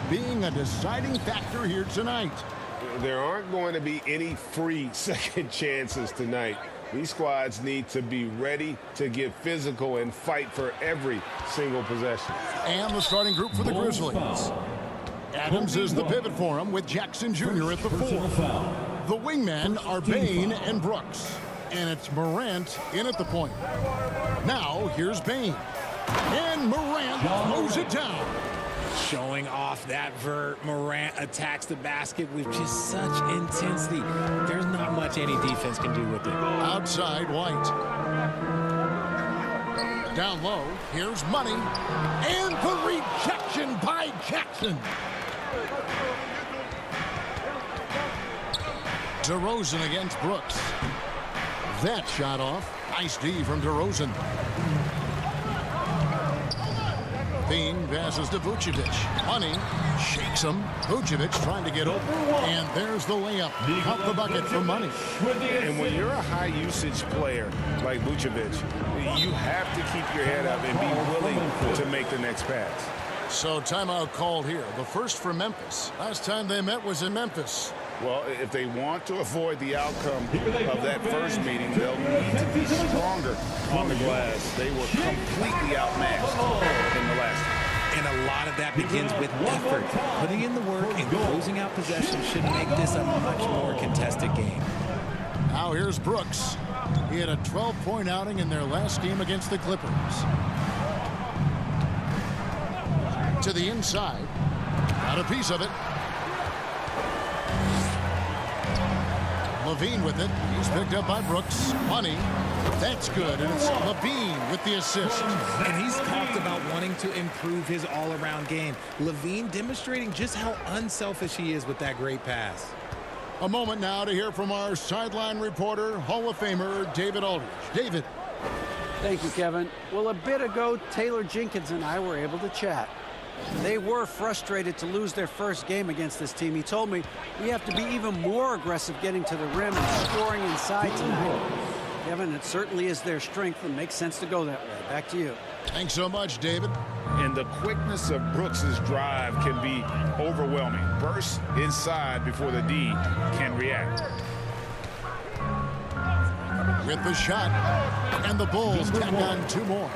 being a deciding factor here tonight. There aren't going to be any free second chances tonight. These squads need to be ready to get physical and fight for every single possession. And the starting group for the Grizzlies. Adams is the pivot for him with Jackson Jr. at the 4. The wingmen are Bane and Brooks. And it's Morant in at the point. Now here's Bane. And Morant throws it down. Showing off that vert. Morant attacks the basket with just such intensity. There's not much any defense can do with it. Outside White. Down low, here's Money. And the rejection by Jackson. DeRozan against Brooks. That shot off. Nice D from DeRozan. Bean passes to Vucevic. Money shakes him. Vucevic trying to get open. And there's the layup. Up the bucket for Money. And when you're a high-usage player like Vucevic, you have to keep your head up and be willing to make the next pass. So timeout called here. The first for Memphis. Last time they met was in Memphis. Well, if they want to avoid the outcome of that first meeting, they'll need to be stronger on the glass. They were completely outmatched in the last one. And a lot of that begins with effort. Putting in the work and closing out possessions should make this a much more contested game. Now here's Brooks. He had a 12-point outing in their last game against the Clippers. To the inside. Got a piece of it. Levine with it. He's picked up by Brooks. Money. That's good. And it's Levine with the assist. And he's talked about wanting to improve his all-around game. Levine demonstrating just how unselfish he is with that great pass. A moment now to hear from our sideline reporter, Hall of Famer David Aldridge. David. Thank you, Kevin. Well, a bit ago, Taylor Jenkins and I were able to chat. They were frustrated to lose their first game against this team. He told me we have to be even more aggressive getting to the rim and scoring inside tonight. Kevin, it certainly is their strength and makes sense to go that way. Back to you. Thanks so much, David. And the quickness of Brooks's drive can be overwhelming. Burst inside before the D can react. With the shot. And the Bulls tack on 2 more.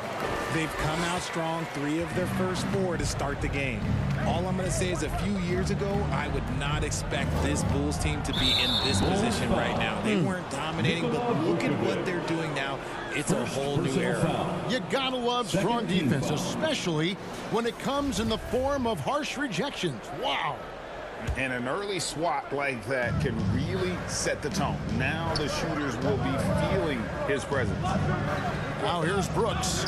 They've come out strong 3 of their first 4 to start the game. All I'm going to say is a few years ago, I would not expect this Bulls team to be in this position right now. They weren't dominating, but look at what they're doing now. It's a whole new era. You gotta love strong defense, especially when it comes in the form of harsh rejections. Wow. And an early swat like that can really set the tone. Now the shooters will be feeling his presence. Now here's Brooks.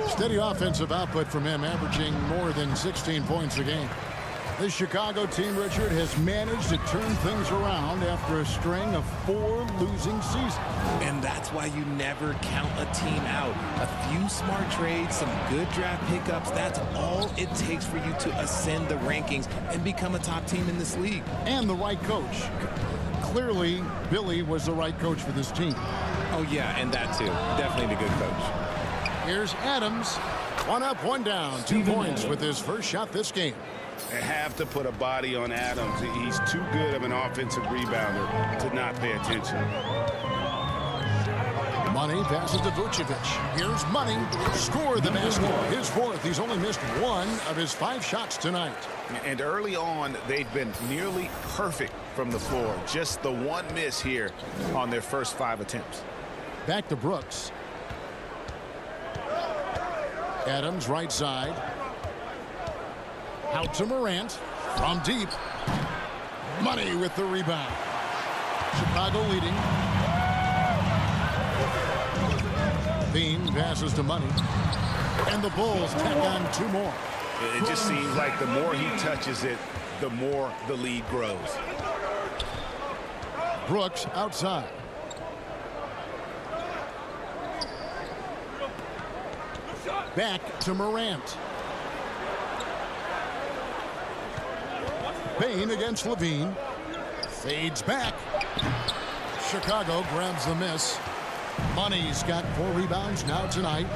Steady offensive output from him, averaging more than 16 points a game. This Chicago team, Richard, has managed to turn things around after a string of 4 losing seasons. And that's why you never count a team out. A few smart trades, some good draft pickups, that's all it takes for you to ascend the rankings and become a top team in this league. And the right coach. Clearly, Billy was the right coach for this team. Oh, yeah, and that too. Definitely the good coach. Here's Adams. 1 up, 1 down. 2 points with his first shot this game. They have to put a body on Adams. He's too good of an offensive rebounder to not pay attention. Money passes to Vucevic. Here's Money. Score the basket. His 4th. He's only missed 1 of his 5 shots tonight. And early on, they've been nearly perfect from the floor. Just the 1 miss here on their first 5 attempts. Back to Brooks. Adams right side. Out to Morant. From deep. Money with the rebound. Chicago leading. Bean passes to Money. And the Bulls tack on 2 more. It just seems like the more he touches it, the more the lead grows. Brooks outside. Back to Morant. Bane against Levine. Fades back. Chicago grabs the miss. Money's got 4 rebounds now tonight.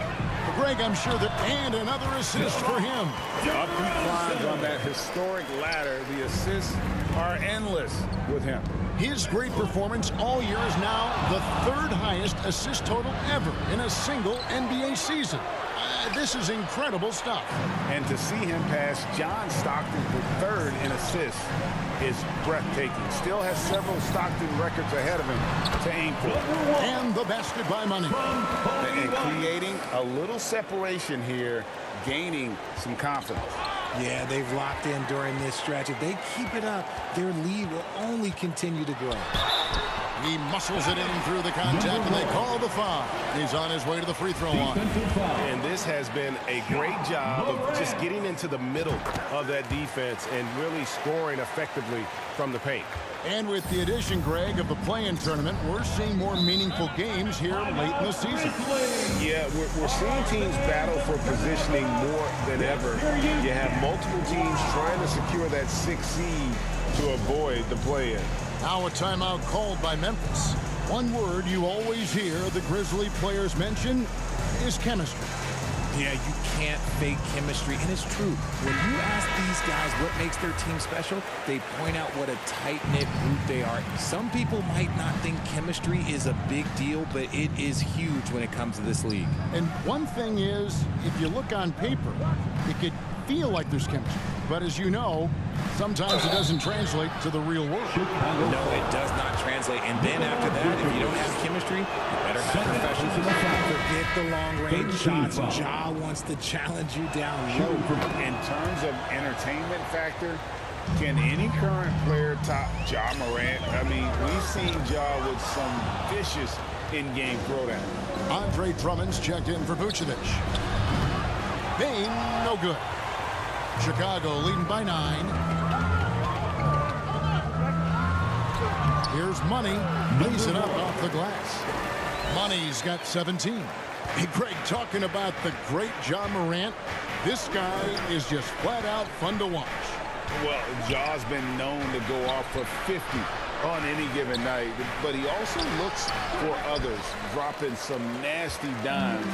Greg, I'm sure that, and another assist for him. Up he climbs on that historic ladder. The assists are endless with him. His great performance all year is now the third highest assist total ever in a single NBA season. This is incredible stuff. And to see him pass John Stockton for third in assists is breathtaking. Still has several Stockton records ahead of him to aim for. And the basket by Money. And creating a little separation here, gaining some confidence. Yeah, they've locked in during this stretch. If they keep it up, their lead will only continue to grow. He muscles it in through the contact, and they call the foul. He's on his way to the free throw line. And this has been a great job of just getting into the middle of that defense and really scoring effectively from the paint. And with the addition, Greg, of the play-in tournament, we're seeing more meaningful games here late in the season. Yeah, we're seeing teams battle for positioning more than ever. You have multiple teams trying to secure that 6th seed to avoid the play-in. Now a timeout called by Memphis. One word you always hear the Grizzly players mention is chemistry. Yeah, you can't fake chemistry, and it's true. When you ask these guys what makes their team special, they point out what a tight-knit group they are. Some people might not think chemistry is a big deal, but it is huge when it comes to this league. And one thing is, if you look on paper, it could feel like there's chemistry. But as you know, sometimes it doesn't translate to the real world. No, it does not translate. And then after that, if you don't have chemistry, you better have professionals. Forget the long-range shots. Ja wants to challenge you down low. In terms of entertainment factor, can any current player top Ja Morant? I mean, we've seen Ja with some vicious in-game throwdown. Andre Drummond's checked in for Vucevic. Bain, no good. Chicago leading by 9. Here's Money. Lays it up off the glass. Money's got 17. Hey, Greg, talking about the great Ja Morant, this guy is just flat out fun to watch. Well, Ja's been known to go off for 50 on any given night, but he also looks for others, dropping some nasty dimes.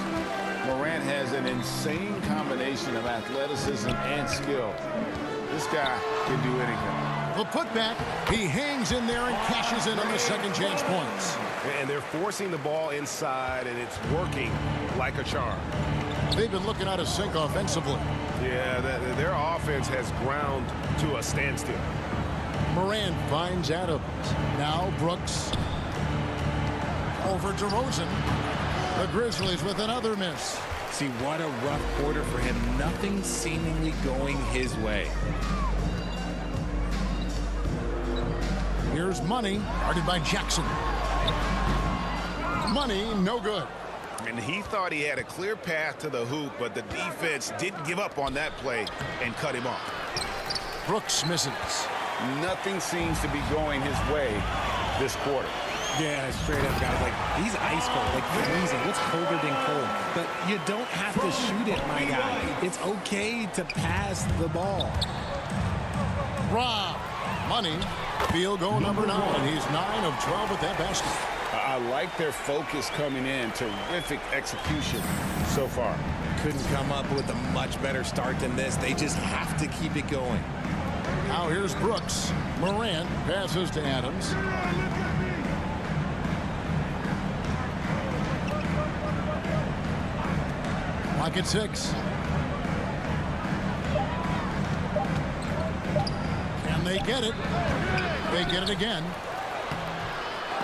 Morant has an insane combination of athleticism and skill. This guy can do anything. The putback, he hangs in there and cashes in on the second chance points. And they're forcing the ball inside, and it's working like a charm. They've been looking out of sync offensively. Yeah, their offense has ground to a standstill. Morant finds Adams. Now Brooks. Over to Rosen. The Grizzlies with another miss. See, what a rough quarter for him. Nothing seemingly going his way. Here's Money, guarded by Jackson. Money, no good. And he thought he had a clear path to the hoop, but the defense didn't give up on that play and cut him off. Brooks misses. Nothing seems to be going his way this quarter. Yeah, straight up, guys. Like, he's ice cold, like freezing. What's colder than cold? But you don't have to shoot it, my guy. It's okay to pass the ball. Rob. Money. Field goal number 9. He's 9 of 12 with that basket. I like their focus coming in. Terrific execution so far. Couldn't come up with a much better start than this. They just have to keep it going. Now here's Brooks. Morant passes to Adams. Clock at 6. Can they get it? They get it again.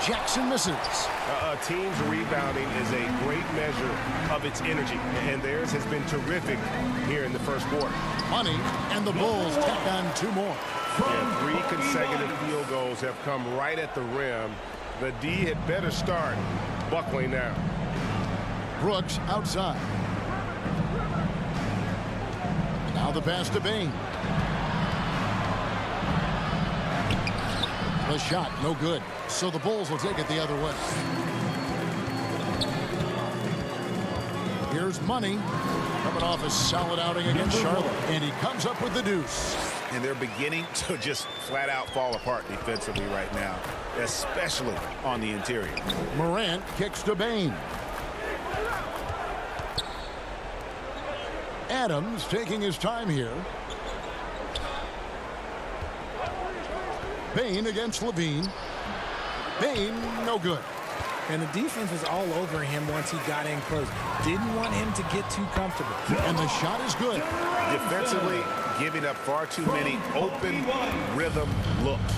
Jackson misses. A team's rebounding is a great measure of its energy, and theirs has been terrific here in the first quarter. Money, and the Bulls tack on 2 more. Yeah, 3 consecutive field goals have come right at the rim. The D had better start buckling now. Brooks outside. Now the pass to Bain. The shot, no good. So the Bulls will take it the other way. Here's Money. Coming off a solid outing against Charlotte. And he comes up with the deuce. And they're beginning to just flat out fall apart defensively right now, especially on the interior. Morant kicks to Bain. Adams taking his time here. Bain against Levine. Bain, no good. And the defense was all over him once he got in close. Didn't want him to get too comfortable. And the shot is good. Defensively, giving up far too many open rhythm looks.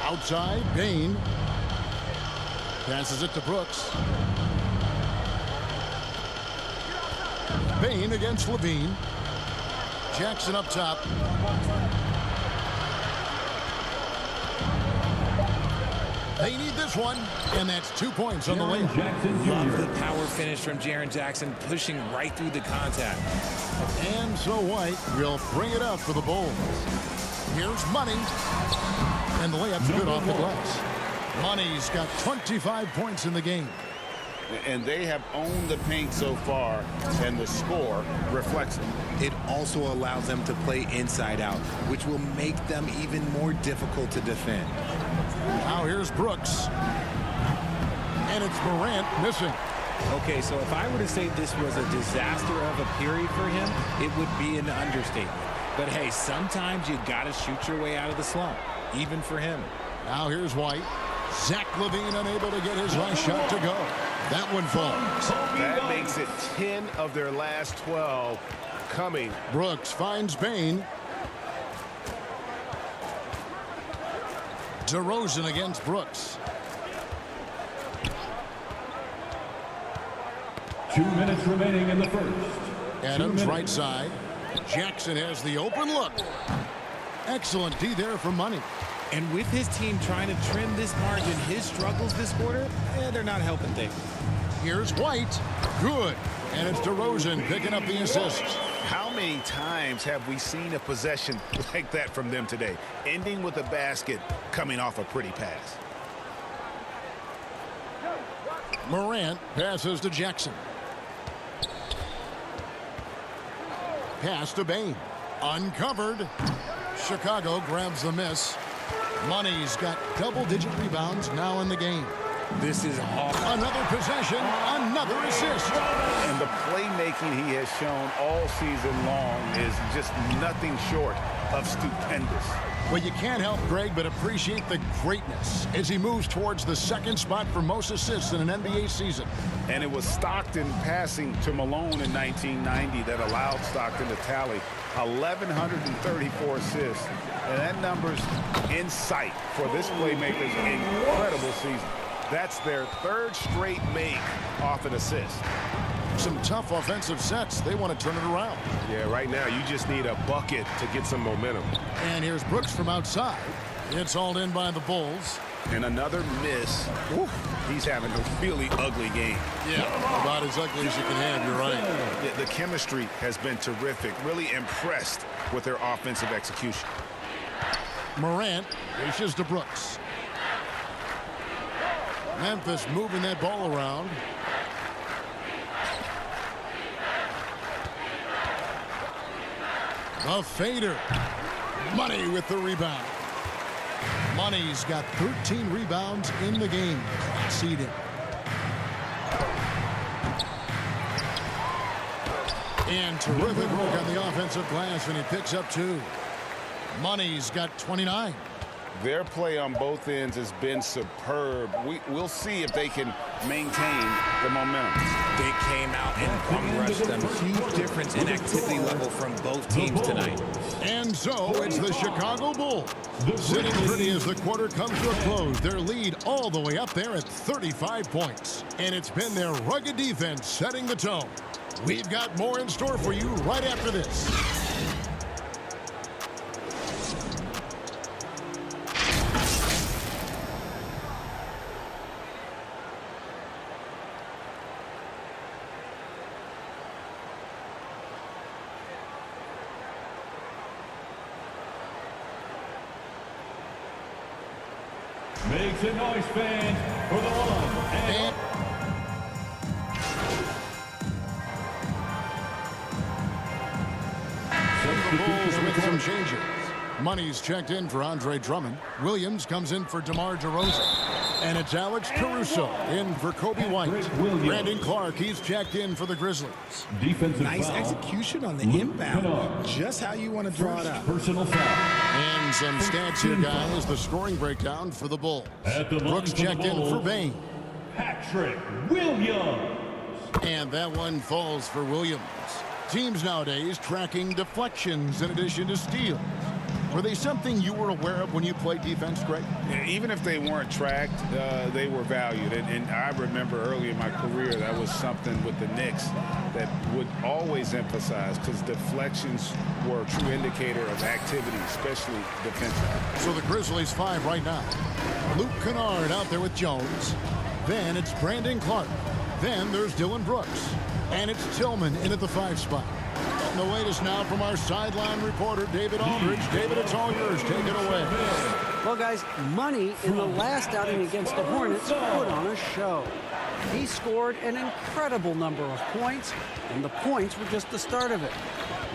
Outside, Bain. Passes it to Brooks. Bain against Levine. Jackson up top. They need this one, and that's 2 points on the layup. Love the power finish from Jaren Jackson, pushing right through the contact. And so White will bring it up for the Bulls. Here's Money. And the layup's good off the glass. Money's got 25 points in the game. And they have owned the paint so far, and the score reflects it. It also allows them to play inside out, which will make them even more difficult to defend. Now here's Brooks. And it's Morant missing. Okay, so if I were to say this was a disaster of a period for him, it would be an understatement. But hey, sometimes you got to shoot your way out of the slump, even for him. Now here's White. Zach LaVine unable to get his last shot to go. That one falls. That makes it 10 of their last 12 coming. Brooks finds Bain. DeRozan against Brooks. 2 minutes remaining in the first. Adams right side. Jackson has the open look. Excellent D there for Money. And with his team trying to trim this margin, his struggles this quarter, they're not helping things. Here's White. Good. And it's DeRozan picking up the assist. How many times have we seen a possession like that from them today, ending with a basket coming off a pretty pass? Morant passes to Jackson. Pass to Bain. Uncovered. Chicago grabs the miss. Money's got double-digit rebounds now in the game. This is hard. Another possession, another assist. And the playmaking he has shown all season long is just nothing short of stupendous. Well, you can't help, Greg, but appreciate the greatness as he moves towards the second spot for most assists in an NBA season. And it was Stockton passing to Malone in 1990 that allowed Stockton to tally 1,134 assists. And that number's in sight for this playmaker's incredible season. That's their third straight make off an assist. Some tough offensive sets. They want to turn it around. Yeah, right now you just need a bucket to get some momentum. And here's Brooks from outside. It's hauled in by the Bulls. And another miss. Woo, he's having a really ugly game. Yeah, about as ugly as you can have. You're right. The chemistry has been terrific. Really impressed with their offensive execution. Morant dishes to Brooks. Memphis moving that ball around. A fader. Money with the rebound. Money's got 13 rebounds in the game. Seeded. And terrific work on the offensive glass, and he picks up 2. Money's got 29. Their play on both ends has been superb. We'll see if they can maintain the momentum. They came out and bum rushed them. Huge difference in activity level from both teams tonight. And so it's the Chicago Bulls sitting pretty as the quarter comes to a close. Their lead all the way up there at 35 points. And it's been their rugged defense setting the tone. We've got more in store for you right after this. Make some noise, fans, for the one and the Bulls with some changes. Money's checked in for Andre Drummond. Williams comes in for DeMar DeRozan. And it's Alex Caruso in for Kobe White. Brandon Clark, he's checked in for the Grizzlies. Defensive Nice foul. execution on the Luke inbound. Kennard. Just how you want to draw it up. Personal foul. And some stats here, guys. The scoring breakdown for the Bulls. At the line Brooks for the checked in for Bulls. Bane. Patrick Williams. And that one falls for Williams. Teams nowadays tracking deflections in addition to steals. Were they something you were aware of when you played defense, Greg? Even if they weren't tracked, they were valued. And I remember early in my career, that was something with the Knicks that would always emphasize, because deflections were a true indicator of activity, especially defensively. So the Grizzlies 5 right now. Luke Kennard out there with Jones. Then it's Brandon Clark. Then there's Dylan Brooks. And it's Tillman in at the 5 spot. And the latest now from our sideline reporter, David Aldridge. David, it's all yours. Take it away. Well, guys, Money in the last outing against the Hornets put on a show. He scored an incredible number of points, and the points were just the start of it.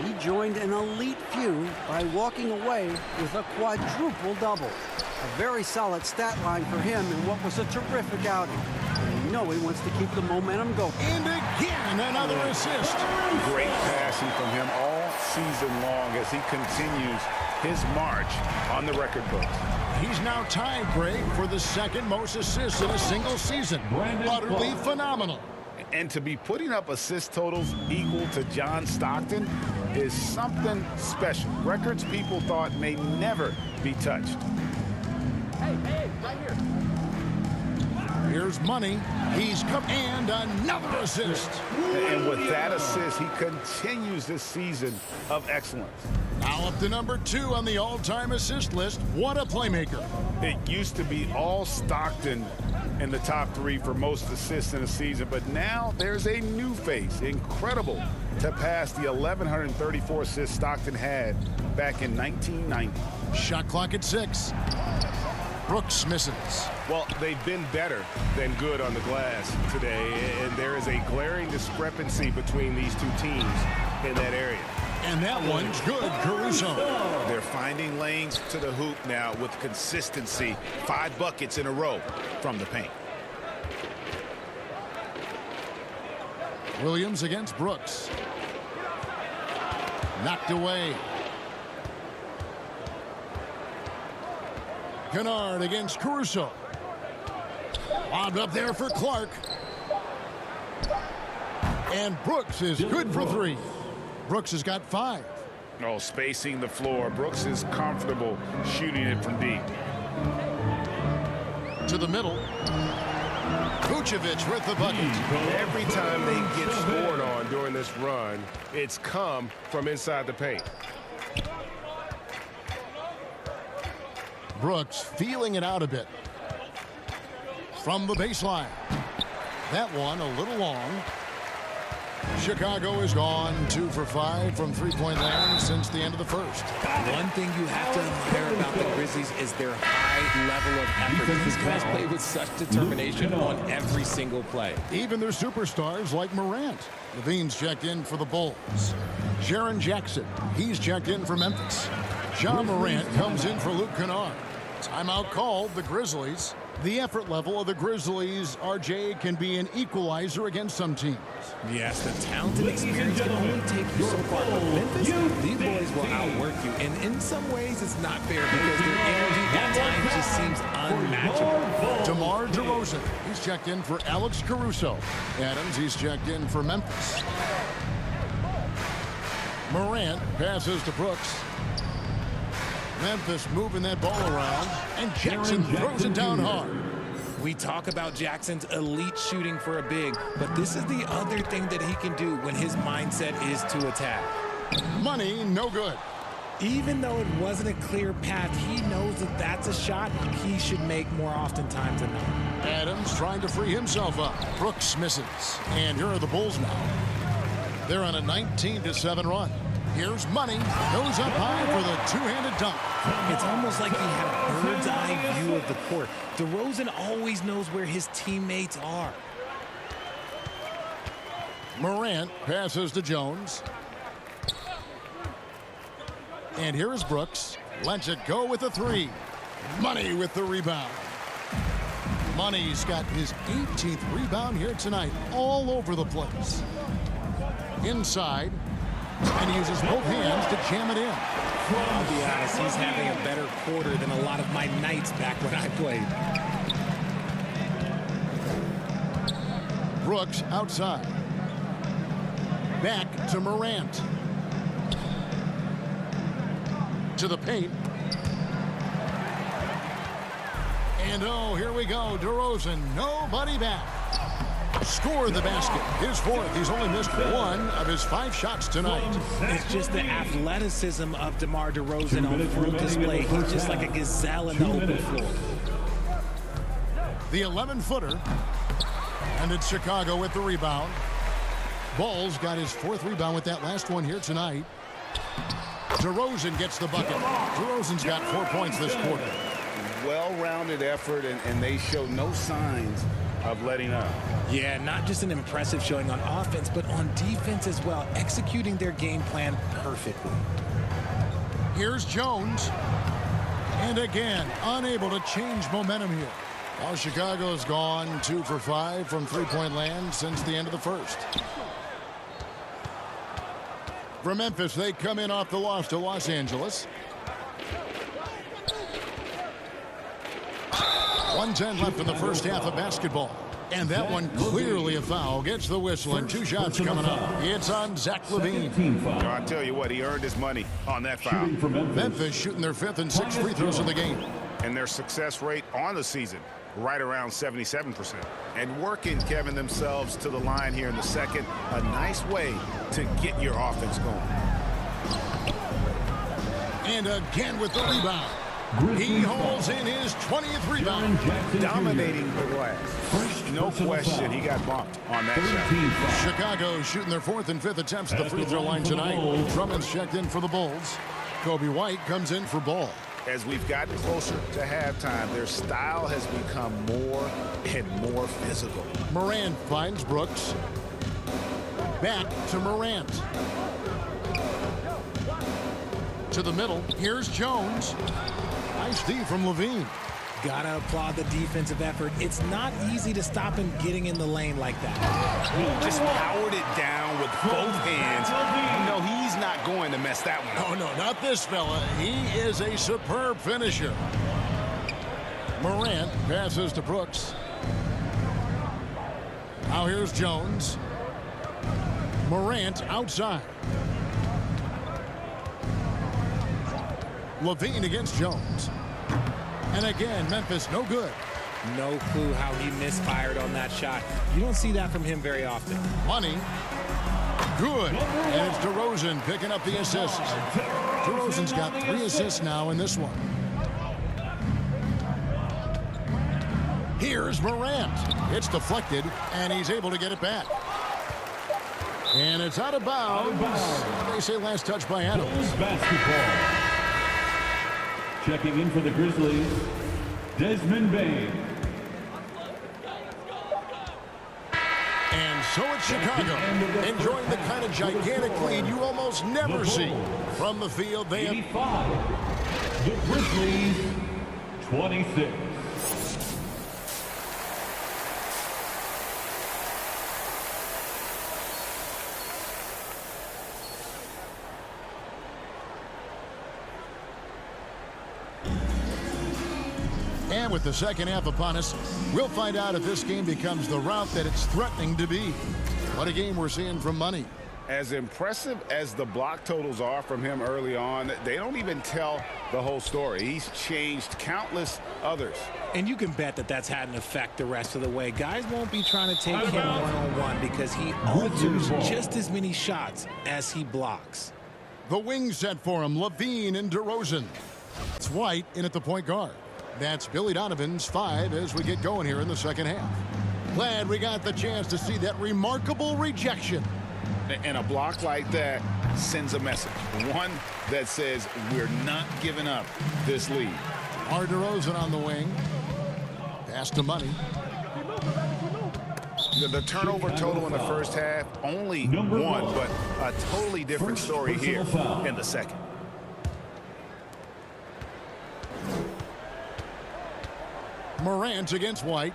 He joined an elite few by walking away with a quadruple double. A very solid stat line for him in what was a terrific outing. And you know he wants to keep the momentum going. And again, another assist. Great passing from him all season long as he continues his march on the record books. He's now tied, Greg, for the second most assists in a single season. Utterly phenomenal. And to be putting up assist totals equal to John Stockton is something special. Records people thought may never be touched. Here's Money. He's come and another assist. And with that assist, he continues this season of excellence. Now up to number 2 on the all-time assist list. What a playmaker. It used to be all Stockton in the top 3 for most assists in a season, but now there's a new face. Incredible to pass the 1,134 assists Stockton had back in 1990. Shot clock at 6. Brooks misses. Well, they've been better than good on the glass today, and there is a glaring discrepancy between these two teams in that area. And that one's good, Caruso. They're finding lanes to the hoop now with consistency. 5 buckets in a row from the paint. Williams against Brooks. Knocked away. Kennard against Caruso. Lobbed up there for Clark. And Brooks is good for 3. Brooks has got 5. Oh, spacing the floor. Brooks is comfortable shooting it from deep. To the middle. Vucevic with the bucket. Every time they get scored on during this run, it's come from inside the paint. Brooks feeling it out a bit. From the baseline. That one a little long. Chicago is gone 2 for 5 from three-point land since the end of the first. One thing you have to admire about the Grizzlies is their high level of effort. These guys play with such determination on every single play. Even their superstars like Morant. Levine's checked in for the Bulls. Jaren Jackson, he's checked in for Memphis. John Morant comes in for Luke Kennard. Timeout called the Grizzlies. The effort level of the Grizzlies, RJ, can be an equalizer against some teams. Yes, the talent and experience can only take you so far. But Memphis, these boys will outwork you. And in some ways, it's not fair because their energy at times just seems unmatchable. DeMar DeRozan, he's checked in for Alex Caruso. Adams, he's checked in for Memphis. Morant passes to Brooks. Memphis moving that ball around, and Jackson throws it down hard. We talk about Jackson's elite shooting for a big, but this is the other thing that he can do when his mindset is to attack. Money, no good. Even though it wasn't a clear path, he knows that that's a shot he should make more oftentimes than not. Adams trying to free himself up. Brooks misses. And here are the Bulls now. They're on a 19-7 run. Here's Money. Goes up high for the two-handed dunk. It's almost like he had a bird's eye view of the court. DeRozan always knows where his teammates are. Morant passes to Jones. And here is Brooks. Lets it go with a 3. Money with the rebound. Money's got his 18th rebound here tonight, all over the place. Inside, and he uses both hands to jam it in. I'll be honest, he's having a better quarter than a lot of my nights back when I played. Brooks outside. Back to Morant. To the paint. And oh, here we go. DeRozan, nobody back. Scored the basket. His fourth. He's only missed one of his 5 shots tonight. It's just the athleticism of DeMar DeRozan on full display. He's just like a gazelle in the open floor. The 11-footer. And it's Chicago with the rebound. Ball's got his 4th rebound with that last one here tonight. DeRozan gets the bucket. DeRozan's got 4 points this quarter. Well-rounded effort, and they show no signs of letting up. Yeah, not just an impressive showing on offense, but on defense as well, executing their game plan perfectly. Here's Jones. And again, unable to change momentum here. Well, Chicago's gone 2 for 5 from three-point land since the end of the first. For Memphis, they come in off the loss to Los Angeles. 1:10 left in the first half of basketball. And that one clearly a foul. Gets the whistle and 2 shots coming up. It's on Zach LaVine. I tell you what, he earned his money on that foul. Memphis shooting their 5th and 6th free throws of the game. And their success rate on the season, right around 77%. And working, Kevin, themselves to the line here in the second. A nice way to get your offense going. And again with the rebound. He holds in his 20th rebound. Dominating the glass. No question he got bumped on that shot. Chicago shooting their 4th and 5th attempts at the free throw line tonight. Drummond's checked in for the Bulls. Kobe White comes in for Ball. As we've gotten closer to halftime, their style has become more and more physical. Morant finds Brooks. Back to Morant. To the middle. Here's Jones. Nice D from LaVine. Gotta applaud the defensive effort. It's not easy to stop him getting in the lane like that. Just powered it down with both hands. You know he's not going to mess that one up. Oh, no, not this fella. He is a superb finisher. Morant passes to Brooks. Now here's Jones. Morant outside. LaVine against Jones. And again, Memphis no good. No clue how he misfired on that shot. You don't see that from him very often. Money. Good. And it's DeRozan picking up the assists. DeRozan's got 3 assists now in this one. Here's Morant. It's deflected, and he's able to get it back. And it's out of bounds. They say last touch by Adams. Basketball. Checking in for the Grizzlies, Desmond Bane. And so it's Chicago, enjoying the kind of gigantic lead you almost never see from the field. They have 85. The Grizzlies, 26. And with the second half upon us, we'll find out if this game becomes the route that it's threatening to be. What a game we're seeing from Money. As impressive as the block totals are from him early on, they don't even tell the whole story. He's changed countless others. And you can bet that that's had an effect the rest of the way. Guys won't be trying to take him one-on-one because he alters just as many shots as he blocks. The wing set for him, LaVine and DeRozan. It's White in at the point guard. That's Billy Donovan's 5 as we get going here in the second half. Glad we got the chance to see that remarkable rejection. And a block like that sends a message. One that says we're not giving up this lead. Our DeRozan on the wing. Pass to Money. The turnover total in the first half, only 1, but a totally different story here in the second. Morant against White.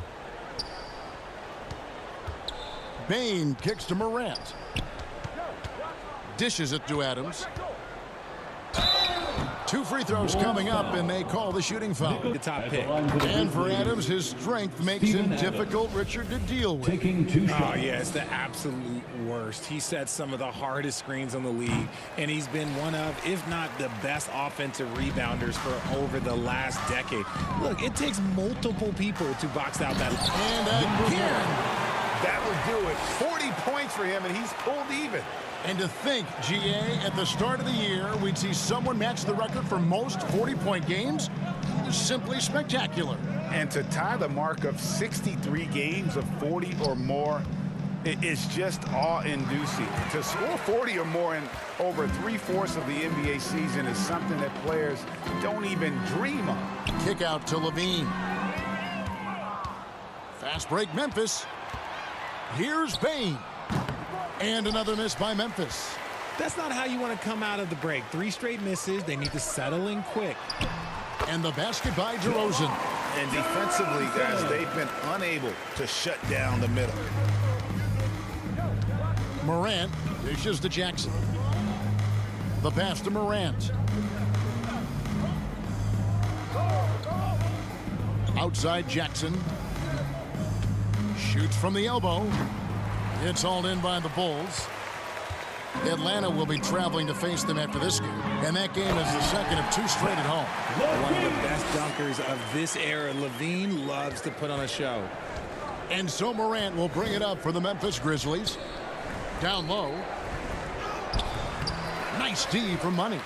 Bane kicks to Morant. Dishes it to Adams. 2 free throws coming up, and they call the shooting foul. The top pick. And for Adams, his strength makes him difficult, Richard, to deal with. Taking 2 shots. Oh, yeah, it's the absolute worst. He set some of the hardest screens on the league, and he's been one of, if not the best offensive rebounders for over the last decade. Look, it takes multiple people to box out that. And again. That would do it. 40 points for him, and he's pulled even. And to think, GA, at the start of the year, we'd see someone match the record for most 40-point games? Simply spectacular. And to tie the mark of 63 games of 40 or more, it's just awe-inducing. To score 40 or more in over 3/4 of the NBA season is something that players don't even dream of. Kick out to Levine. Fast break, Memphis. Here's Bane. And another miss by Memphis. That's not how you want to come out of the break. 3 straight misses. They need to settle in quick. And the basket by DeRozan. And defensively, guys, they've been unable to shut down the middle. Morant dishes to Jackson. The pass to Morant. Outside Jackson. Shoots from the elbow. It's hauled in by the Bulls. Atlanta will be traveling to face them after this game. And that game is the second of 2 straight at home. One of the best dunkers of this era. Levine loves to put on a show. And so Morant will bring it up for the Memphis Grizzlies. Down low. Nice D from Money.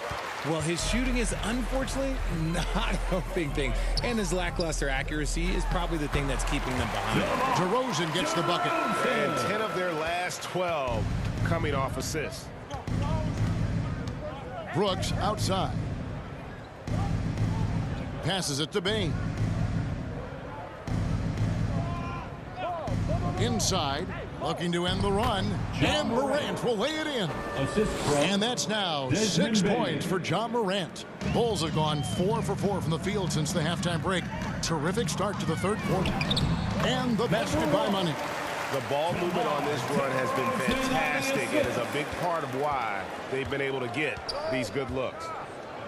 Well, his shooting is unfortunately not helping things. And his lackluster accuracy is probably the thing that's keeping them behind. DeRozan gets the bucket. And 10 of their last 12 coming off assists. Brooks outside. Passes it to Bane. Inside, looking to end the run. And Morant will lay it in. Assist from And that's now 6 points for John Morant. Bulls have gone 4 for 4 from the field since the halftime break. Terrific start to the 3rd quarter. And the basket by Money. The ball movement on this run has been fantastic. It is a big part of why they've been able to get these good looks.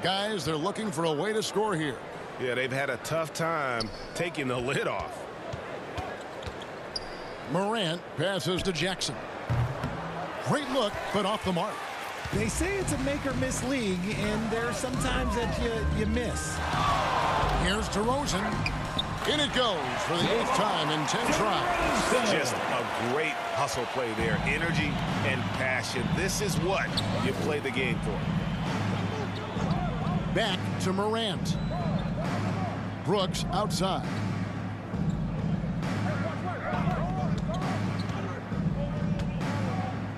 Guys, they're looking for a way to score here. Yeah, they've had a tough time taking the lid off. Morant passes to Jackson. Great look, but off the mark. They say it's a make-or-miss league, and there are some times that you miss. Here's DeRozan. In it goes for the 8th time in 10 tries. Just a great hustle play there. Energy and passion. This is what you play the game for. Back to Morant. Brooks outside.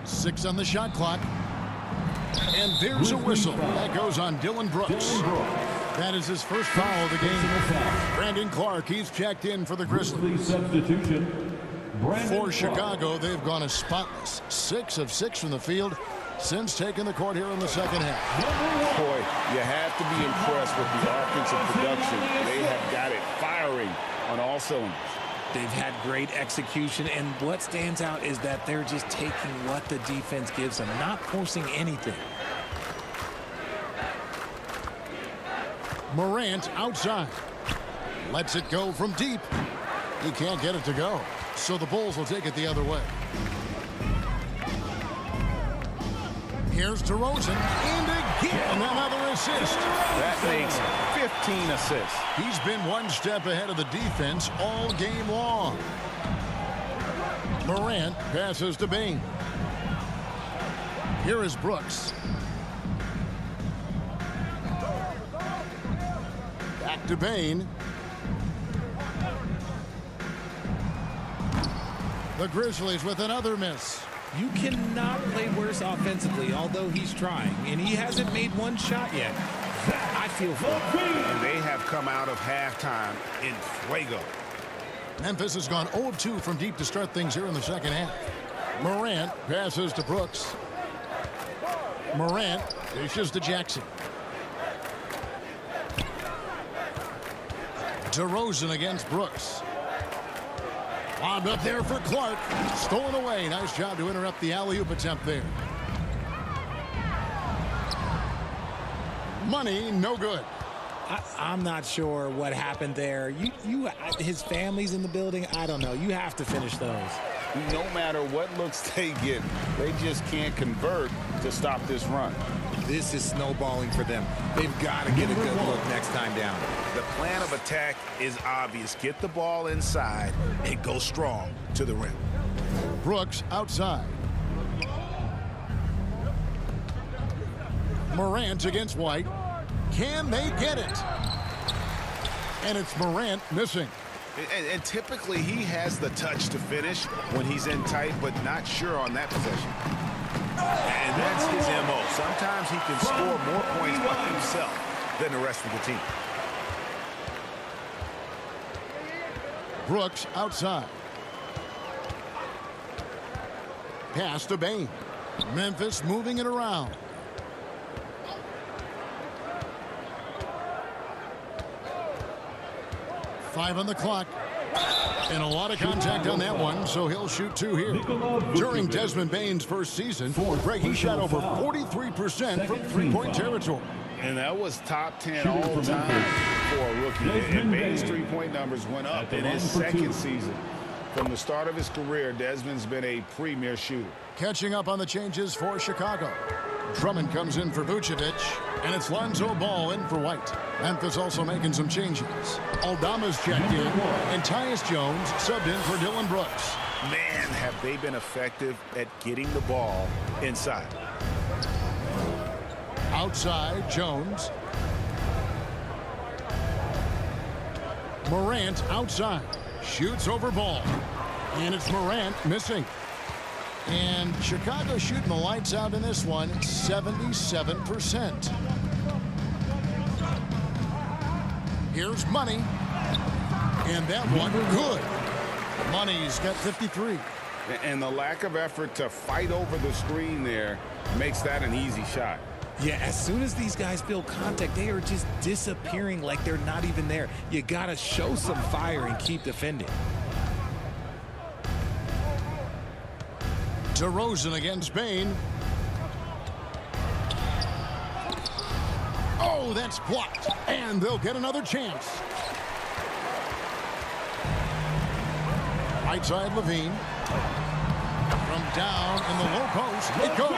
Six on the shot clock. And there's a whistle. That goes on Dylan Brooks. That is his first foul of the game. Brandon Clark, he's checked in for the Grizzlies. substitution. For Chicago, they've gone as spotless. 6 of 6 from the field since taking the court here in the second half. Boy, you have to be impressed with the offensive production. They have got it firing on all cylinders. They've had great execution, and what stands out is that they're just taking what the defense gives them, not forcing anything. Morant outside. Lets it go from deep. He can't get it to go. So the Bulls will take it the other way. Here's DeRozan. And again, another assist. That makes 15 assists. He's been one step ahead of the defense all game long. Morant passes to Bane. Here is Brooks. Back to Bane. The Grizzlies with another miss. You cannot play worse offensively, although he's trying, and he hasn't made one shot yet. I feel for him. And they have come out of halftime in fuego. Memphis has gone 0-2 from deep to start things here in the second half. Morant passes to Brooks. Morant dishes to Jackson. DeRozan against Brooks. Lobbed up there for Clark. Stolen away. Nice job to interrupt the alley-oop attempt there. Money, no good. I'm not sure what happened there. His family's in the building. I don't know. You have to finish those. No matter what looks they get, they just can't convert to stop this run. This is snowballing for them. They've got to get a good look next time down. The plan of attack is obvious. Get the ball inside and go strong to the rim. Brooks outside. Morant against White. Can they get it? And it's Morant missing. And typically he has the touch to finish when he's in tight, but not sure on that possession. And that's his MO. Sometimes he can score more points by himself than the rest of the team. Brooks outside. Pass to Bane. Memphis moving it around. Five on the clock. And a lot of contact on that one, so he'll shoot two here. During Desmond Bane's first season, Greg, he shot over 43% from three-point territory. And that was top 10 all time for a rookie. And Bane's three-point numbers went up in his second season. From the start of his career, Desmond's been a premier shooter. Catching up on the changes for Chicago. Drummond comes in for Vucevic, and it's Lonzo Ball in for White. Memphis also making some changes. Aldama's checked in, and Tyus Jones subbed in for Dylan Brooks. Man, have they been effective at getting the ball inside. Outside, Jones. Morant outside. Shoots over Ball. And it's Morant missing. And Chicago shooting the lights out in this one, 77%. Here's Money. And that one, good. Money's got 53. And the lack of effort to fight over the screen there makes that an easy shot. Yeah, as soon as these guys build contact, they are just disappearing like they're not even there. You got to show some fire and keep defending. DeRozan against Bane. Oh, that's blocked. And they'll get another chance. Right side, Levine. From down in the low post, it goes.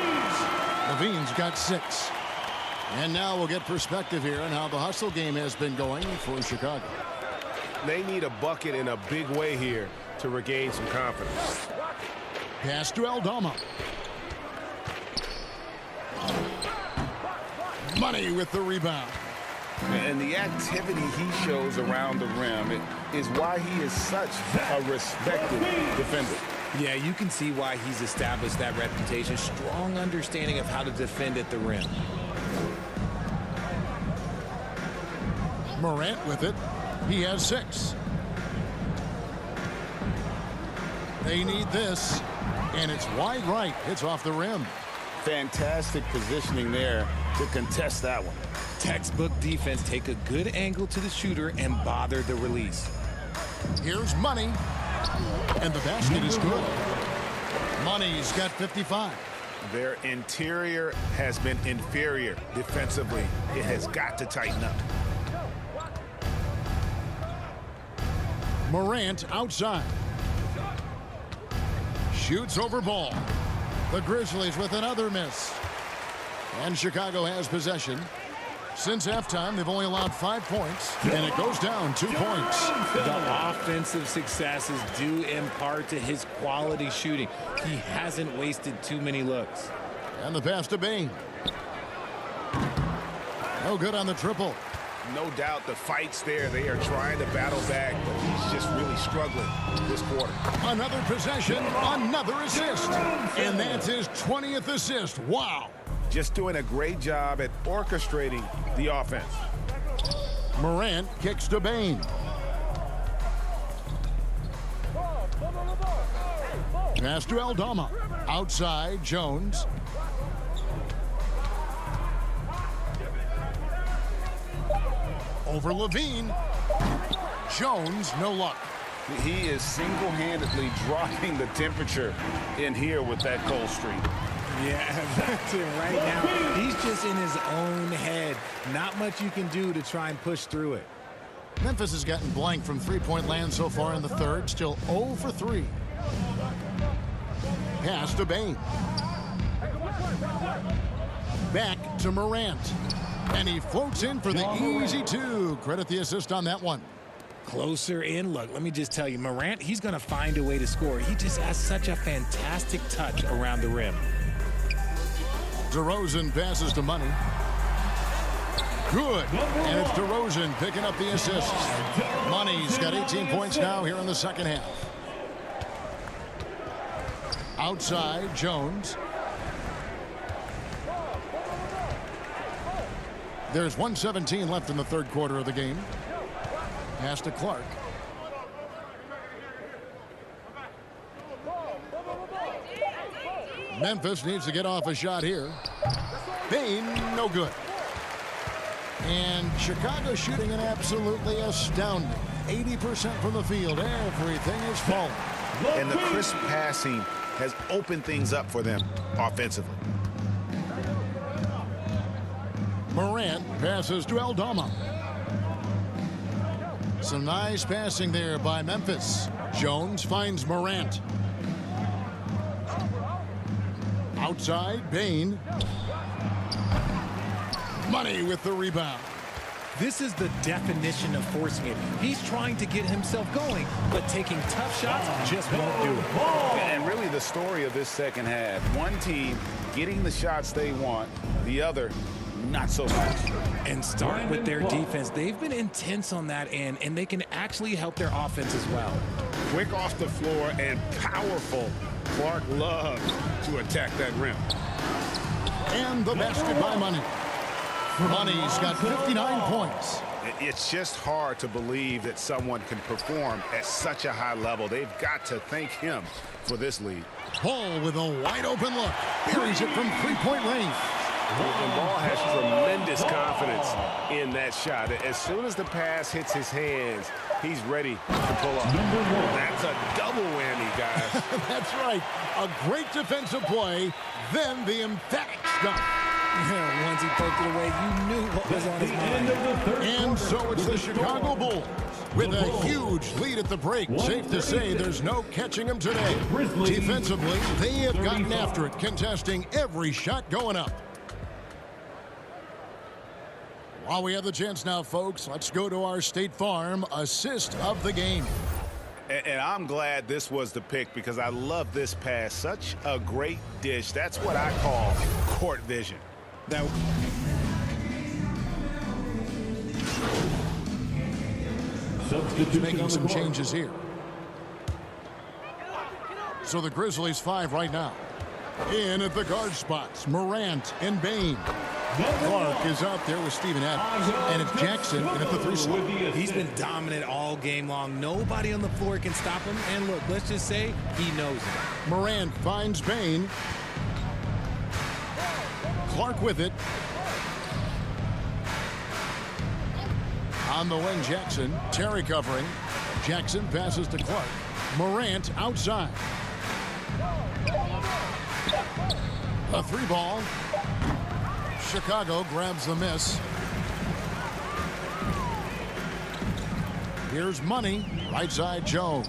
Levine's got 6. And now we'll get perspective here on how the hustle game has been going for Chicago. They need a bucket in a big way here to regain some confidence. Pass to Aldama. Money with the rebound. And the activity he shows around the rim is why he is such a respected defender. Yeah, you can see why he's established that reputation. Strong understanding of how to defend at the rim. Morant with it. He has 6. They need this. And it's wide right. It's off the rim. Fantastic positioning there to contest that one. Textbook defense. Take a good angle to the shooter and bother the release. Here's Money. And the basket is good. Money's got 55. Their interior has been inferior defensively. It has got to tighten up. Morant outside. Shoots over Ball. The Grizzlies with another miss. And Chicago has possession. Since halftime, they've only allowed 5 points, and it goes down 2 points. The offensive success is due in part to his quality shooting. He hasn't wasted too many looks. And the pass to Bane. No good on the triple. No doubt the fight's there. They are trying to battle back, but he's just really struggling this quarter. Another possession, another assist. And that's his 20th assist. Wow. Just doing a great job at orchestrating the offense. Morant kicks to Bane. Pass to Aldama. Outside, Jones. Over Levine. Jones, no luck. He is single-handedly dropping the temperature in here with that cold streak. Yeah, that's it right now. He's just in his own head. Not much you can do to try and push through it. Memphis has gotten blank from three-point land so far in the third. Still 0 for 3. Pass to Bane. Back to Morant. And he floats in for the easy 2. Credit the assist on that one. Closer in. Look, let me just tell you, Morant, he's going to find a way to score. He just has such a fantastic touch around the rim. DeRozan passes to Money. Good. And it's DeRozan picking up the assist. Money's got 18 points now here in the second half. Outside, Jones. There's 1:17 left in the third quarter of the game. Pass to Clark. Memphis needs to get off a shot here. Bane, no good. And Chicago shooting an absolutely astounding 80% from the field. Everything is falling. And the crisp passing has opened things up for them offensively. Morant passes to Aldama. Some nice passing there by Memphis. Jones finds Morant. Outside, Bane. Money with the rebound. This is the definition of forcing it. He's trying to get himself going, but taking tough shots just won't do it. And really the story of this second half, one team getting the shots they want, the other not so much. And start with their defense. They've been intense on that end, and they can actually help their offense as well. Quick off the floor and powerful. Clark loves to attack that rim. And the basket by Money. Money's got 59 points. It's just hard to believe that someone can perform at such a high level. They've got to thank him for this lead. Paul with a wide open look. Buries it from three-point range. And Ball has tremendous confidence in that shot. As soon as the pass hits his hands, he's ready to pull off. That's a double whammy, guys. That's right. A great defensive play, then the emphatic stuff. Yeah, once he poked it away, you knew what was on his mind. And so it's the Chicago Bulls with a huge lead at the break. Safe to say there's no catching them today. Defensively, they have gotten after it, contesting every shot going up. While we have the chance now, folks, let's go to our State Farm assist of the game. And I'm glad this was the pick because I love this pass. Such a great dish. That's what I call court vision. Making some changes here. So the Grizzlies 5 right now. In at the guard spots, Morant and Bane. Clark is out there with Steven Adams. And it's Jackson in at the 3 slot. He's been dominant all game long. Nobody on the floor can stop him. And look, let's just say he knows it. Morant finds Bane. Clark with it. On the wing, Jackson. Terry covering. Jackson passes to Clark. Morant outside. A 3-ball. Chicago grabs the miss. Here's Money. Right side, Jones.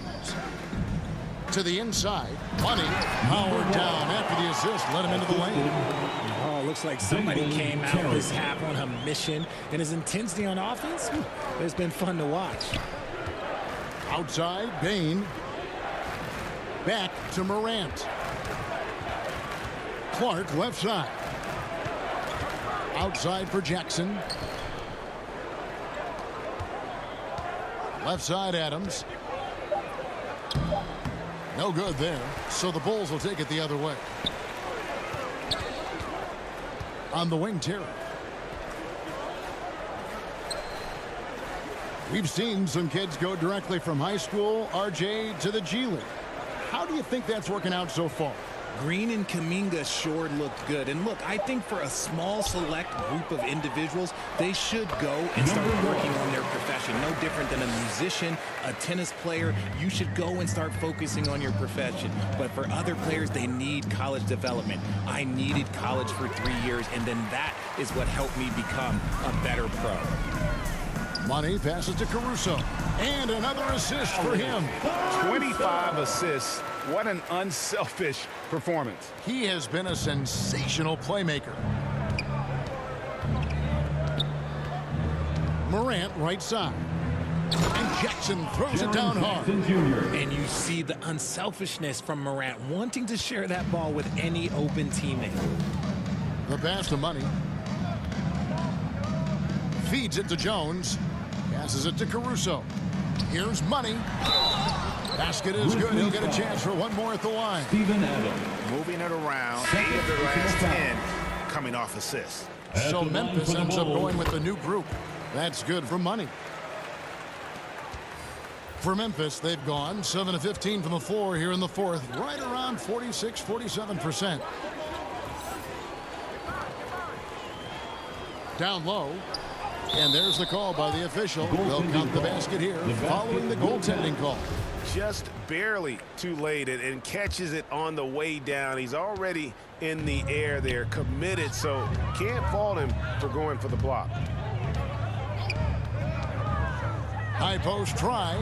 To the inside. Money powered down after the assist. Let him into the lane. Oh, looks like somebody came out this half on a mission. And his intensity on offense, it's been fun to watch. Outside, Bane. Back to Morant. Clark left side. Outside for Jackson. Left side, Adams. No good there. So the Bulls will take it the other way. On the wing, Terry. We've seen some kids go directly from high school, RJ, to the G League. How do you think that's working out so far? Green and Kuminga sure looked good. And look, I think for a small select group of individuals, they should go and start working on their profession. No different than a musician, a tennis player. You should go and start focusing on your profession. But for other players, they need college development. I needed college for 3 years, and then that is what helped me become a better pro. Money passes to Caruso. And another assist for him. 25 assists. What an unselfish performance. He has been a sensational playmaker. Morant right side. And Jackson throws it down hard. And you see the unselfishness from Morant, wanting to share that ball with any open teammate. The pass to Money. Feeds it to Jones. Passes it to Caruso. Here's Money. Basket is good. He'll get a chance for one more at the line. Steven Adams. Moving it around. 8 of the last 10 coming off assists. So Memphis ends up going with the new group. That's good for Money. For Memphis, they've gone 7 of 15 from the floor here in the fourth, right around 46, 47%. Down low. And there's the call by the official. They'll count the basket here following the goaltending call. Just barely too late and catches it on the way down. He's already in the air there, committed, so can't fault him for going for the block. High post try.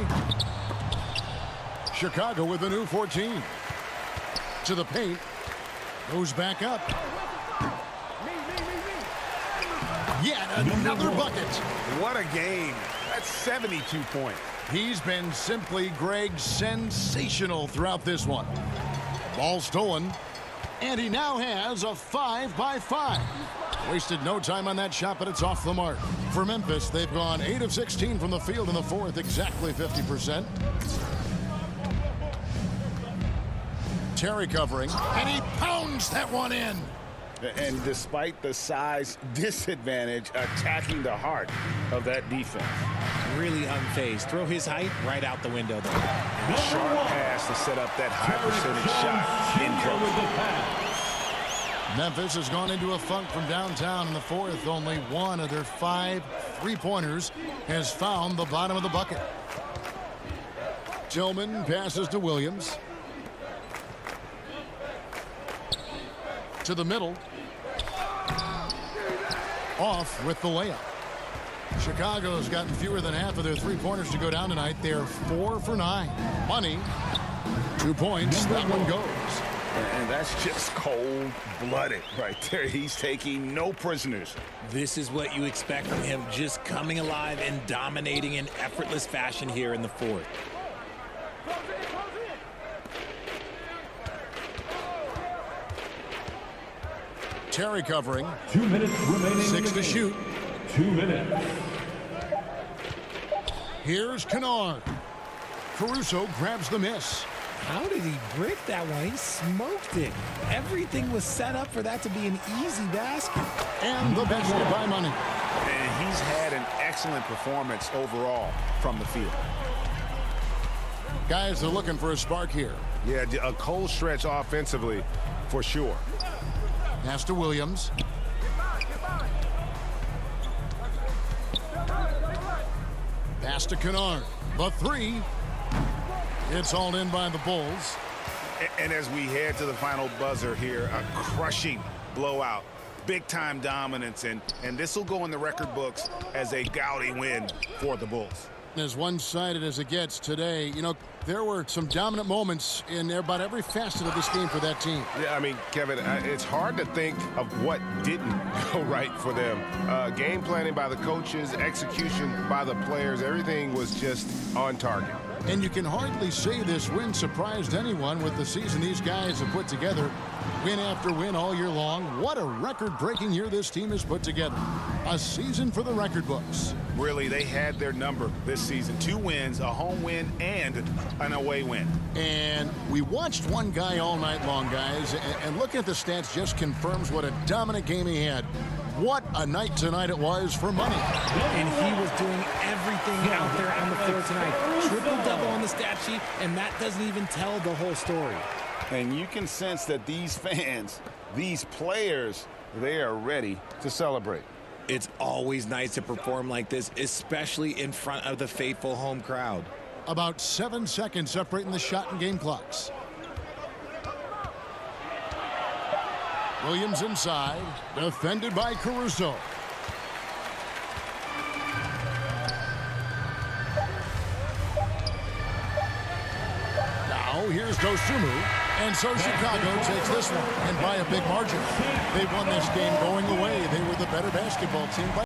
Chicago with a new 14. To the paint. Goes back up. Yet another bucket. What a game. That's 72 points. He's been simply, Greg, sensational throughout this one. Ball stolen. And he now has a 5-by-5. Wasted no time on that shot, but it's off the mark. For Memphis, they've gone 8 of 16 from the field in the fourth, exactly 50%. Terry covering, and he pounds that one in. And despite the size disadvantage, attacking the heart of that defense. Really unfazed. Throw his height right out the window there. The sharp pass to set up that high percentage shot in coverage. Memphis has gone into a funk from downtown in the fourth. Only one of their 5 3-pointers has found the bottom of the bucket. Tillman passes to Williams. To the middle. Off with the layup. Chicago's gotten fewer than half of their 3-pointers to go down tonight. They're 4 for 9. Money. 2 points. That one goes. And that's just cold-blooded right there. He's taking no prisoners. This is what you expect from him, just coming alive and dominating in effortless fashion here in the fourth. Terry covering. 2 minutes remaining. 6 to shoot. 2 minutes. Here's Kennard. Caruso grabs the miss. How did he break that one? He smoked it. Everything was set up for that to be an easy basket. And the basket by Money. And he's had an excellent performance overall from the field. Guys are looking for a spark here. Yeah, a cold stretch offensively for sure. Pass to Williams. Pass to Kennard. The 3. It's all in by the Bulls. And as we head to the final buzzer here, a crushing blowout. Big-time dominance, and this will go in the record books as a gaudy win for the Bulls. As one-sided as it gets today, you know, there were some dominant moments in about every facet of this game for that team. Yeah, I mean, Kevin, it's hard to think of what didn't go right for them. Game planning by the coaches, execution by the players, everything was just on target. And you can hardly say this win surprised anyone with the season these guys have put together. Win after win all year long. What a record-breaking year this team has put together. A season for the record books. Really, they had their number this season. 2 wins, a home win, and an away win. And we watched one guy all night long, guys, and looking at the stats just confirms what a dominant game he had. What a night tonight it was for Money. And he was doing everything out there on the floor tonight. Triple-double on the stat sheet, and that doesn't even tell the whole story. And you can sense that these fans, these players, they are ready to celebrate. It's always nice to perform like this, especially in front of the faithful home crowd. About 7 seconds separating the shot and game clocks. Williams inside, defended by Caruso. Now here's Dosunmu, and so Chicago takes this one, and by a big margin. They won this game going away. They were the better basketball team by